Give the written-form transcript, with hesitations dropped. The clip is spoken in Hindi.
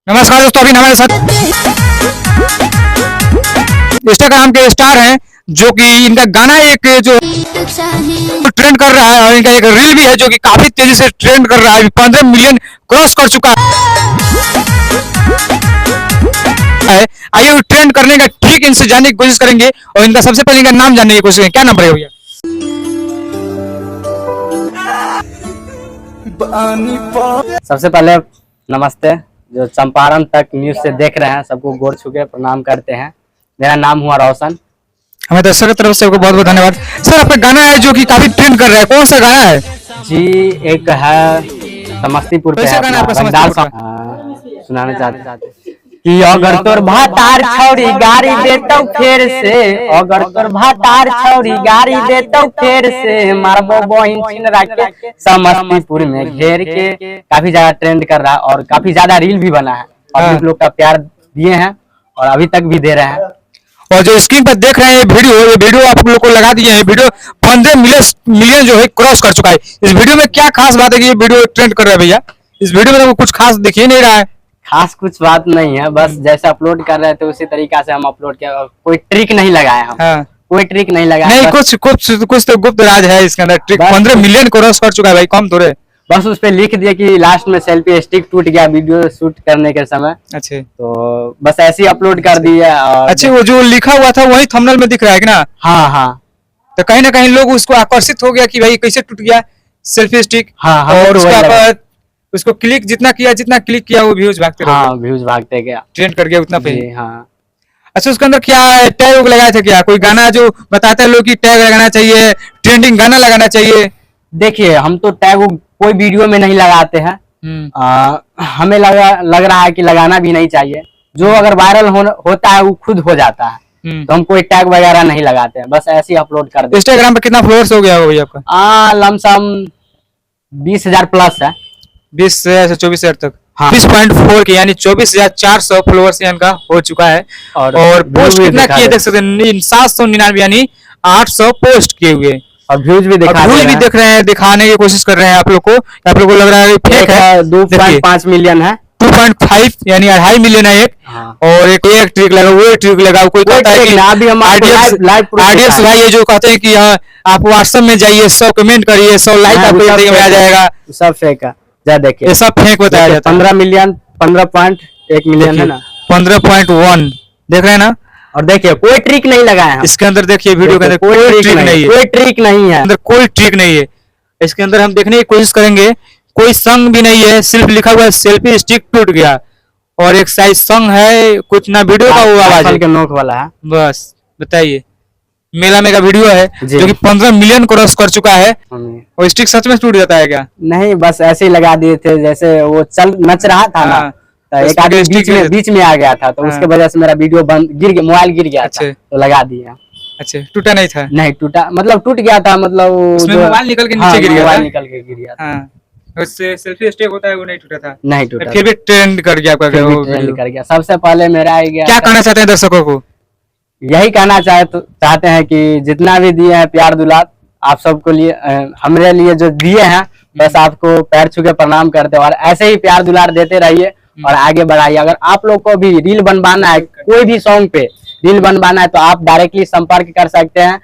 नमस्कार दोस्तों, अभी हमारे साथ इंस्टाग्राम के स्टार हैं जो कि इनका गाना एक जो ट्रेंड कर रहा है और इनका एक रील भी है जो कि काफी तेजी से ट्रेंड कर रहा है, 15 मिलियन क्रॉस कर चुका है। आइए ट्रेंड करने का ट्रिक इनसे जानने की कोशिश करेंगे और इनका सबसे पहले इनका नाम जानने की कोशिश करेंगे। क्या नाम रहेगा भैया? सबसे पहले नमस्ते, जो चंपारण तक न्यूज से देख रहे हैं सबको गोर छू के प्रणाम करते हैं। मेरा नाम हुआ रोशन। हमें दर्शक की तरफ से आपको बहुत बहुत धन्यवाद। सर, आपका गाना है जो कि काफी ट्रेंड कर रहा है, कौन सा गाना है जी? एक है समस्तीपुर पे है, गाना आपका समस्तीपुर का? सुनाना चाहते कि अगर तोर भातार छौरी गाड़ी देतौ फेर से, अगर तोर भातार छौरी गाड़ी देतौ फेर से, मारबो बहिन छिनरा के समस्तीपुर में घेर के। काफी ज्यादा ट्रेंड कर रहा है और काफी ज्यादा रील भी बना है। पब्लिक लोग का प्यार दिए हैं और अभी तक भी दे रहे हैं। और जो स्क्रीन पर देख रहे हैं ये वीडियो आप लोग को लगा दिए हैं। वीडियो 15 मिलियन जो है क्रॉस कर चुका है। इस वीडियो में क्या खास बात है कि ये वीडियो ट्रेंड कर रहा है भैया? इस वीडियो में तो कुछ खास दिख ही नहीं रहा है। खास कुछ बात नहीं है, बस जैसे अपलोड कर रहे थे उसी तरीका से हम अपलोड किया। कोई ट्रिक नहीं लगाए हम। हाँ। कोई ट्रिक नहीं लगाया। नहीं, कुछ तो गुप्त राज है इसके अंदर। ट्रिक 15 मिलियन क्रॉस कर चुका है भाई, कम थोड़े। बस उस पे लिख दिया कि लास्ट में सेल्फी स्टिक टूट गया वीडियो शूट करने के समय। अच्छा, तो बस ऐसे ही अपलोड कर दिया। और अच्छा, वो जो लिखा हुआ था वही थंबनेल में दिख रहा है कि ना? हाँ हाँ। तो कहीं ना कहीं लोग उसको आकर्षित हो गया कि भाई कैसे टूट गया सेल्फी स्टिक। हाँ, और उसको क्लिक जितना क्लिक किया वो व्यूज भागते रहे। हाँ, व्यूज भागते गया, ट्रेंड कर गया उतना पे। हाँ। अच्छा, उसके अंदर क्या टैग लगाया था क्या? कोई गाना जो बताता है लोग कि टैग लगाना चाहिए, ट्रेंडिंग गाना लगाना चाहिए? देखिए, हम तो टैग कोई वीडियो में नहीं लगाते हैं। हमें लग रहा है कि लगाना भी नहीं चाहिए। जो अगर वायरल होता है वो खुद हो जाता है। तो हम कोई टैग वगैरह नहीं लगाते हैं, बस ऐसे ही अपलोड कर देते। इंस्टाग्राम पे कितना फॉलोअर्स हो गया भैया आपका? लमसम 20,000 प्लस है। 20 से 24,000 तक। हाँ। 20.4 के यानी 24,400 फॉलोअर्स इनका हो चुका है। और पोस्ट कितना किए देख सकते हैं, 799 यानी 800 पोस्ट किए हुए। और व्यूज भी देख रहे हैं, दिखाने की कोशिश कर रहे हैं आप लोग को लग रहा है फेक है। 2.5 मिलियन है। 2.5 यानी 2.5 मिलियन है एक। हाँ। और एक ट्रिक लगा, वो ट्रिक लगा। कोई कहता है कि अभी हम आरडीएक्स भाई ये जो कहते हैं कि आप व्हाट्सएप में जाइए, 100 कमेंट करिए, 100 लाइक आपको में आ जाएगा। सब फेक है। देखिए, ये सब फेक बताया जाता है। 15 मिलियन 15.1 मिलियन है ना, 15.1 देख रहे हैं ना? और देखिए कोई ट्रिक नहीं लगाया है इसके अंदर। देखिए वीडियो के अंदर कोई ट्रिक नहीं है, कोई ट्रिक नहीं है, अंदर कोई ट्रिक नहीं है। इसके अंदर हम देखने की कोशिश करेंगे, कोई संग भी नहीं है, सिर्फ लिखा हुआ है सेल्फी स्टिक टूट गया। और एक साइड संग है, कुछ ना वीडियो का वो आवाज है के नोक वाला है। बस बताइए, मेला में का वीडियो है जो कि 15 मिलियन क्रॉस कर चुका है। और स्टिक सच में टूट जाता है क्या? नहीं, बस ऐसे ही लगा दिए थे, जैसे वो नच रहा था ना, तो एक आदमी बीच में आ गया था, तो उसके वजह से मेरा वीडियो गिर गया, मोबाइल गिर गया था, तो लगा दिया। अच्छा, टूटा नहीं था? नहीं टूटा, मतलब टूट गया था, मतलब मोबाइल निकल के नीचे गिर गया। मोबाइल निकल के गिर गया था। उससे सेल्फी स्टिक होता है वो नहीं टूटा था? नहीं टूटा, फिर भी ट्रेंड कर गया आपका। ट्रेंड कर गया। सबसे पहले मेरा आ गया। क्या कहना चाहते हैं दर्शकों को? यही कहना चाहते हैं कि जितना भी दिए हैं प्यार दुलार आप सबको लिए, हमारे लिए जो दिए हैं, बस आपको पैर छू के प्रणाम करते हैं। और ऐसे ही प्यार दुलार देते रहिए और आगे बढ़ाइए। अगर आप लोग को भी रील बनवाना है, कोई भी सॉन्ग पे रील बनवाना है, तो आप डायरेक्टली संपर्क कर सकते हैं।